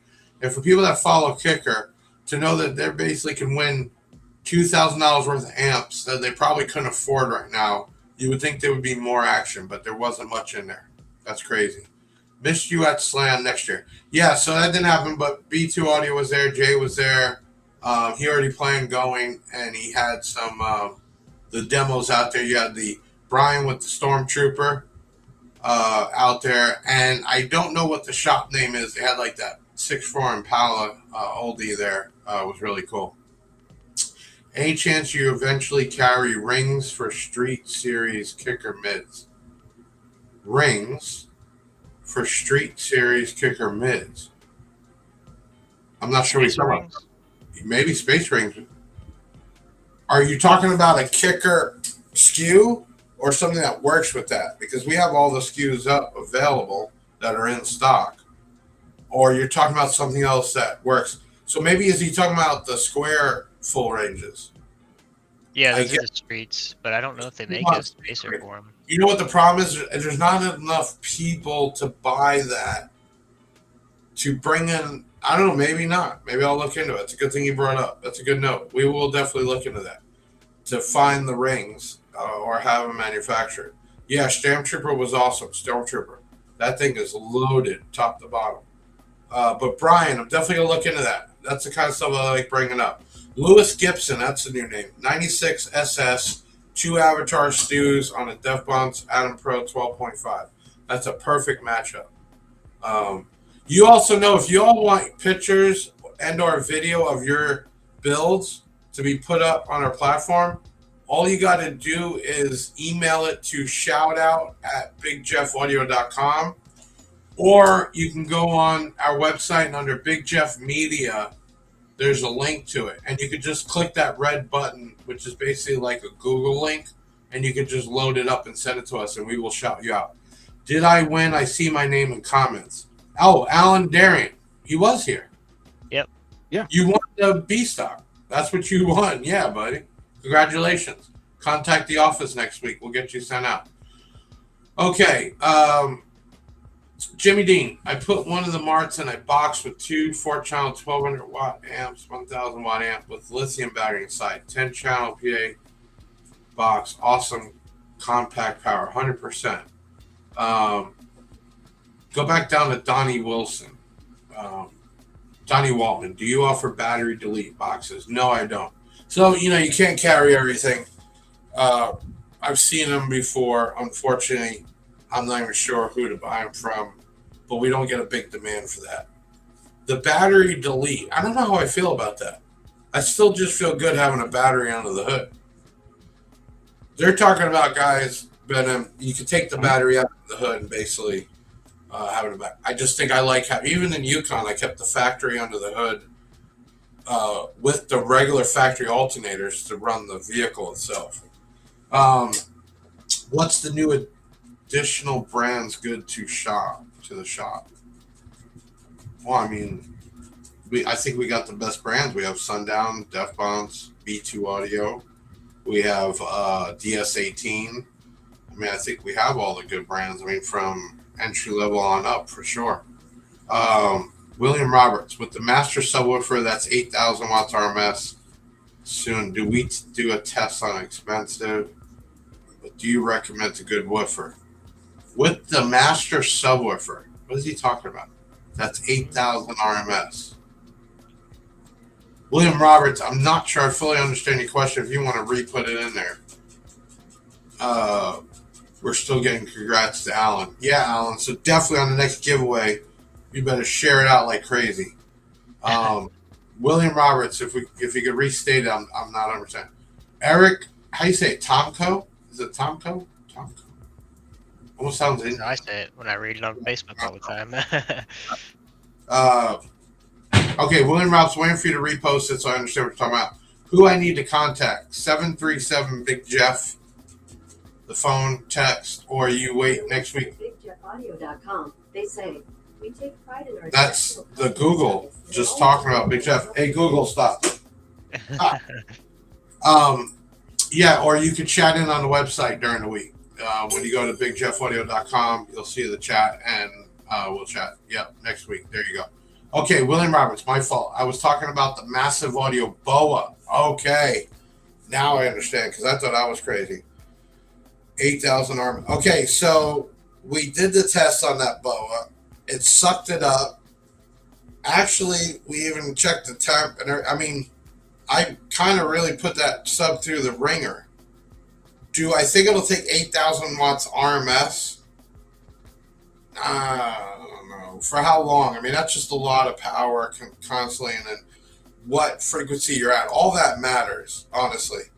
And for people that follow Kicker, to know that they basically can win $2,000 worth of amps that they probably couldn't afford right now, you would think there would be more action, but there wasn't much in there. That's crazy. Missed you at Slam next year. Yeah, so that didn't happen, but B2 Audio was there. Jay was there. He already planned going, and he had some the demos out there. You had the Brian with the Stormtrooper out there, and I don't know what the shop name is. They had like that 6.4 Impala oldie there. Was really cool. Any chance you eventually carry rings for Street Series kicker mids? Rings for Street Series kicker mids. I'm not sure what you're talking about. Maybe space rings. Are you talking about a kicker SKU or something that works with that? Because we have all the SKUs up available that are in stock. Or you're talking about something else that works. So maybe is he talking about the square full ranges? Yeah, those are the streets, but I don't know if they make a spacer for them. You know what the problem is? There's not enough people to buy that to bring in. I don't know. Maybe not. Maybe I'll look into it. It's a good thing you brought up. That's a good note. We will definitely look into that to find the rings or have them manufactured. Yeah, Stormtrooper was awesome. Stormtrooper. That thing is loaded top to bottom. But Brian, I'm definitely going to look into that. That's the kind of stuff I like bringing up. Lewis Gibson, that's the new name. 96 SS, 2 Avatar Stews on a Def Bonds Atom Pro 12.5. That's a perfect matchup. You also know if you all want pictures and or video of your builds to be put up on our platform, all you got to do is email it to shoutout@bigjeffaudio.com, or you can go on our website and under Big Jeff Media, there's a link to it. And you could just click that red button, which is basically like a Google link, and you can just load it up and send it to us, and we will shout you out. Did I win? I see my name in comments. Oh, Alan Darian. He was here. Yep. Yeah. You won the B-Stock. That's what you won. Yeah, buddy. Congratulations. Contact the office next week. We'll get you sent out. Okay. Jimmy Dean. I put one of the Marts in a box with 2 4-channel 1200 watt amps, 1000 watt amp with lithium battery inside. 10-channel PA box. Awesome compact power. 100%. Go back down to Donnie Wilson. Donnie Waltman. Do you offer battery delete boxes? No, I don't. So, you can't carry everything. I've seen them before. Unfortunately, I'm not even sure who to buy them from, but we don't get a big demand for that. The battery delete. I don't know how I feel about that. I still just feel good having a battery under the hood. They're talking about, guys, but you can take the battery out of the hood and basically have it back. I just think I like how, even in Yukon, I kept the factory under the hood with the regular factory alternators to run the vehicle itself. What's the new additional brands good to the shop? Well, I mean, I think we got the best brands. We have Sundown, Def Bonds, B2 Audio. We have DS18. I mean, I think we have all the good brands. I mean, from entry level on up for sure. William Roberts with the master subwoofer that's 8,000 watts RMS. Soon, do we do a test on expensive? But do you recommend a good woofer with the master subwoofer? What is he talking about? That's 8,000 RMS. William Roberts, I'm not sure I fully understand your question. If you want to re-put it in there. We're still getting congrats to Alan. Yeah, Alan. So definitely on the next giveaway, you better share it out like crazy. William Roberts, if you could restate it, I'm not 100%. Eric, how do you say it? Tomko? Is it Tomko? Tomko. Almost sounds Indian. I say it when I read it on Facebook all the time. Okay, William Roberts, waiting for you to repost it so I understand what you're talking about. Who I need to contact? 737 Big Jeff. The phone, text, or you wait next week. BigJeffAudio.com. They say we take pride in our. That's the Google just talking about Big Jeff. Hey, Google, stop. Yeah, or you could chat in on the website during the week. When you go to BigJeffAudio.com, you'll see the chat, and we'll chat. Yeah, next week. There you go. Okay, William Roberts, my fault. I was talking about the massive audio BOA. Okay, now I understand because I thought I was crazy. 8,000 arm. Okay, so we did the test on that BOA. It sucked it up. Actually, we even checked the temp, and I mean, I kind of really put that sub through the ringer. Do I think it'll take 8,000 watts RMS? I don't know. For how long? I mean, that's just a lot of power constantly, and then what frequency you're at. All that matters, honestly.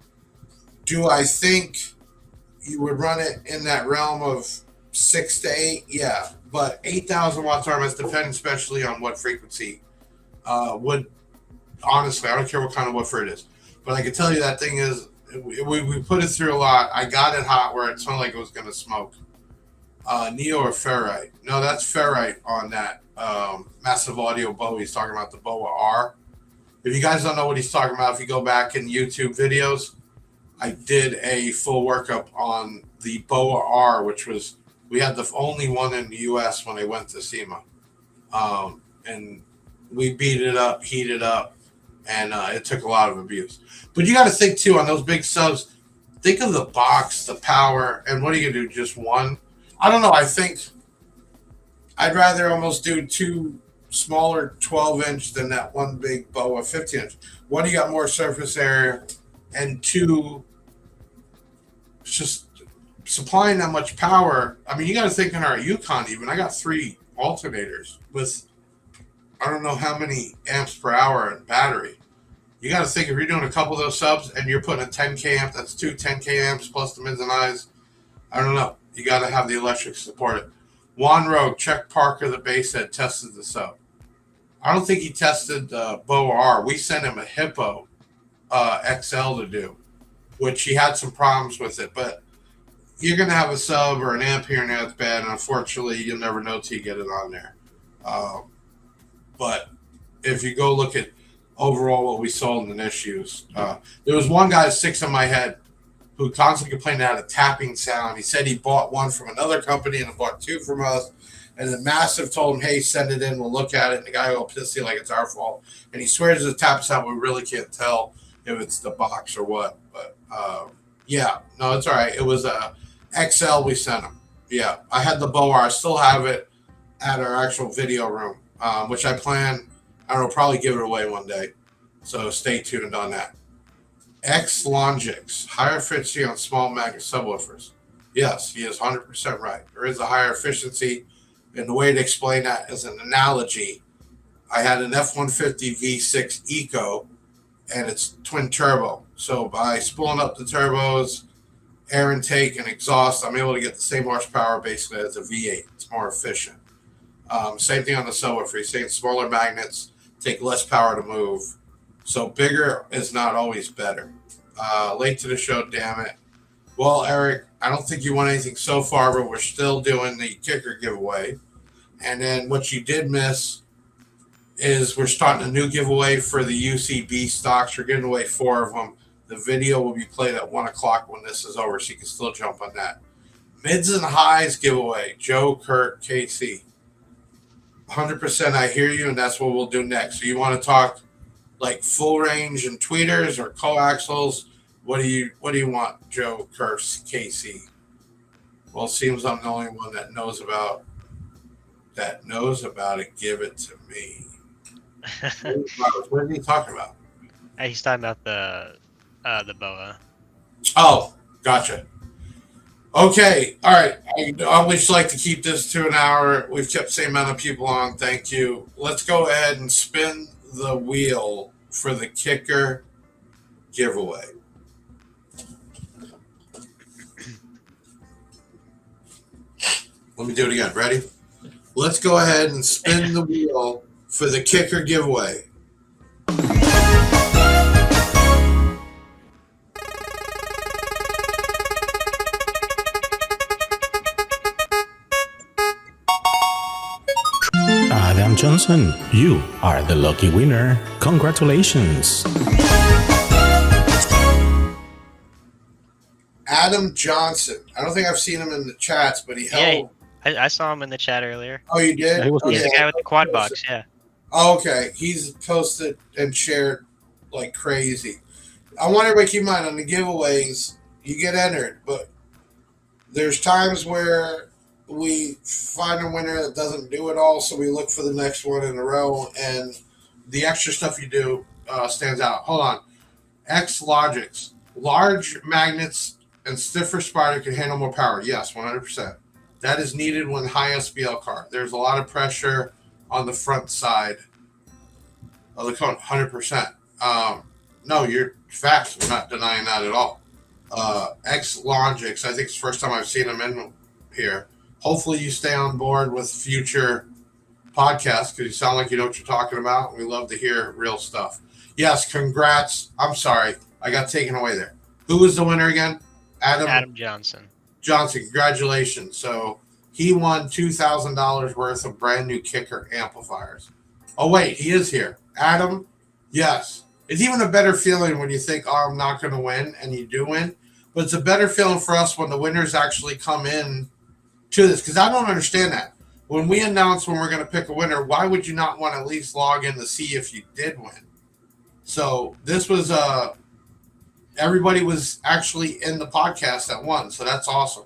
Do I think you would run it in that realm of 6 to 8? Yeah, but 8,000 watts RMS, depending especially on what frequency, would, honestly, I don't care what kind of woofer it is. But I can tell you that thing is, we put it through a lot. I got it hot where it smelled like it was going to smoke. Neo or ferrite? No, that's ferrite on that massive audio BOA. He's talking about the BOA R. If you guys don't know what he's talking about, if you go back in YouTube videos, I did a full workup on the Boa R, which was, we had the only one in the U.S. when I went to SEMA. And we beat it up, heated up, and it took a lot of abuse. But you got to think, too, on those big subs, think of the box, the power, and what are you going to do, just one? I don't know. I think I'd rather almost do two smaller 12-inch than that one big Boa 15-inch. One, you got more surface area, and two, just supplying that much power. I mean, you got to think in our Yukon even. I got 3 alternators with I don't know how many amps per hour in battery. You got to think if you're doing a couple of those subs and you're putting a 10K amp, that's 2 10K amps plus the mids and highs. I don't know. You got to have the electric to support it. Juan Rogue, Chuck Parker, the bass head, tested the sub. I don't think he tested Boa R. We sent him a Hippo XL to do, which he had some problems with it. But you're going to have a sub or an amp here and there that's bad, and unfortunately, you'll never know till you get it on there. But if you go look at overall what we sold and issues, there was one guy 6 in my head who constantly complained about a tapping sound. He said he bought one from another company and bought 2 from us. And then Massive told him, hey, send it in, we'll look at it. And the guy will pissy like it's our fault. And he swears it's a tap sound, but we really can't tell if it's the box or what. But yeah, no, it's all right. It was a XL we sent him. Yeah, I had the Boa. I still have it at our actual video room, which I plan, I don't know, probably give it away one day. So stay tuned on that. X Longix, higher efficiency on small magnet subwoofers. Yes, he is 100% right. There is a higher efficiency. And the way to explain that is an analogy. I had an F-150 V6 Eco, and it's twin turbo. So by spooling up the turbos, air intake, and exhaust, I'm able to get the same horsepower basically as a V8. It's more efficient. Same thing on the subwoofer. You're saying smaller magnets take less power to move. So bigger is not always better. Late to the show, damn it. Well, Eric, I don't think you won anything so far, but we're still doing the kicker giveaway. And then what you did miss is we're starting a new giveaway for the UCB stocks. We're giving away 4 of them. The video will be played at 1 o'clock when this is over, so you can still jump on that. Mids and highs giveaway. Joe, Kurt, KC. 100% I hear you, and that's what we'll do next. So you want to talk like full range and tweeters or coaxials? What do you want, Joe, Kurt, KC? Well, it seems I'm the only one that knows about it. Give it to me. What are you talking about? He's talking about the Boa. Oh, gotcha. Okay, all right. I always like to keep this to an hour. We've kept the same amount of people on. Thank you. Let's go ahead and spin the wheel for the kicker giveaway. Let me do it again. Ready? Let's go ahead and spin the wheel for the kicker giveaway. Adam Johnson, you are the lucky winner. Congratulations. Adam Johnson. I don't think I've seen him in the chats, but he held. Yeah, I saw him in the chat earlier. Oh, you did? He was He's the guy with the quad box, yeah. Oh, okay. He's posted and shared like crazy. I want everybody to keep in mind on the giveaways, you get entered, but there's times where we find a winner that doesn't do it all, so we look for the next one in a row, and the extra stuff you do stands out. Hold on. X Logix. Large magnets and stiffer spider can handle more power. Yes, 100%. That is needed when high SBL car. There's a lot of pressure on the front side of the cone, 100%. No, you're facts. We're not denying that at all. X Longix, I think it's the first time I've seen him in here. Hopefully you stay on board with future podcasts because you sound like you know what you're talking about. We love to hear real stuff. Yes, congrats. I'm sorry. I got taken away there. Who was the winner again? Adam Johnson. Johnson, congratulations. So he won $2,000 worth of brand new kicker amplifiers. Oh, wait, he is here. Adam, yes. It's even a better feeling when you think, oh, I'm not going to win, and you do win. But it's a better feeling for us when the winners actually come in to this, because I don't understand that. When we announce when we're going to pick a winner, why would you not want to at least log in to see if you did win? So this was everybody was actually in the podcast that won, so that's awesome.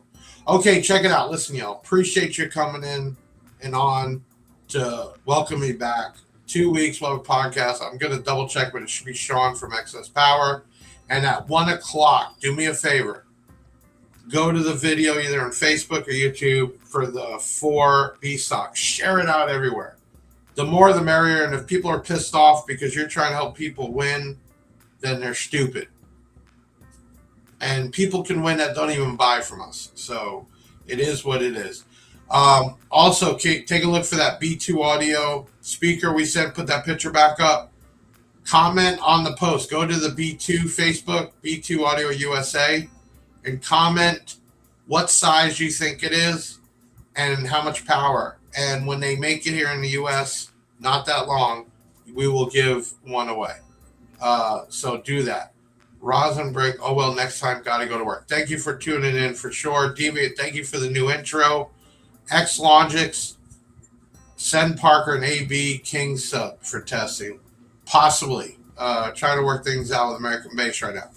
Okay, check it out. Listen, y'all, appreciate you coming in and on to welcome me back. 2 weeks we'll have a podcast. I'm going to double check, but it should be Sean from Excess Power. And at 1 o'clock, do me a favor. Go to the video either on Facebook or YouTube for the 4 B stocks. Share it out everywhere. The more the merrier. And if people are pissed off because you're trying to help people win, then they're stupid. And people can win that don't even buy from us. So it is what it is. Also, take a look for that B2 audio speaker we sent. Put that picture back up. Comment on the post. Go to the B2 Facebook, B2 Audio USA, and comment what size you think it is and how much power. And when they make it here in the US, not that long, we will give one away. So do that. Rosin break. Oh, well, next time, got to go to work. Thank you for tuning in for sure. Deviant, thank you for the new intro. X Logics, send Parker an AB King sub for testing. Possibly. Trying to work things out with American Base right now.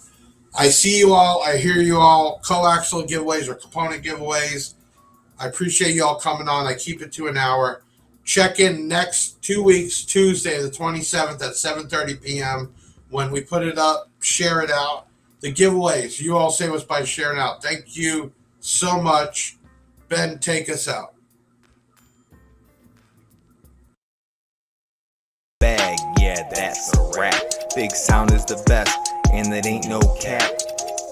I see you all. I hear you all. Coaxial giveaways or component giveaways. I appreciate you all coming on. I keep it to an hour. Check in next 2 weeks, Tuesday, the 27th at 7:30 p.m. when we put it up. Share it out. The giveaways. You all save us by sharing out. Thank you so much. Ben, take us out. Bag, yeah, that's a wrap. Big Sound is the best, and that ain't no cap.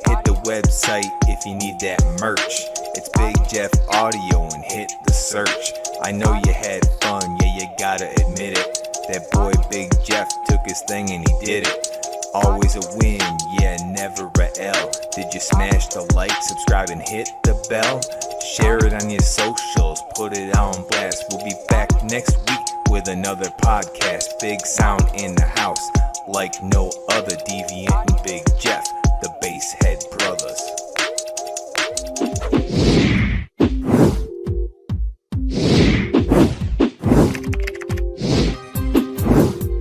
Hit the website if you need that merch. It's Big Jeff Audio and hit the search. I know you had fun, yeah, you gotta admit it. That boy Big Jeff took his thing and he did it. Always a win, yeah, never a L. Did you smash the like, subscribe, and hit the bell? Share it on your socials, put it on blast. We'll be back next week with another podcast. Big Sound in the house, like no other. Deviant and Big Jeff, the Basshead Brothers.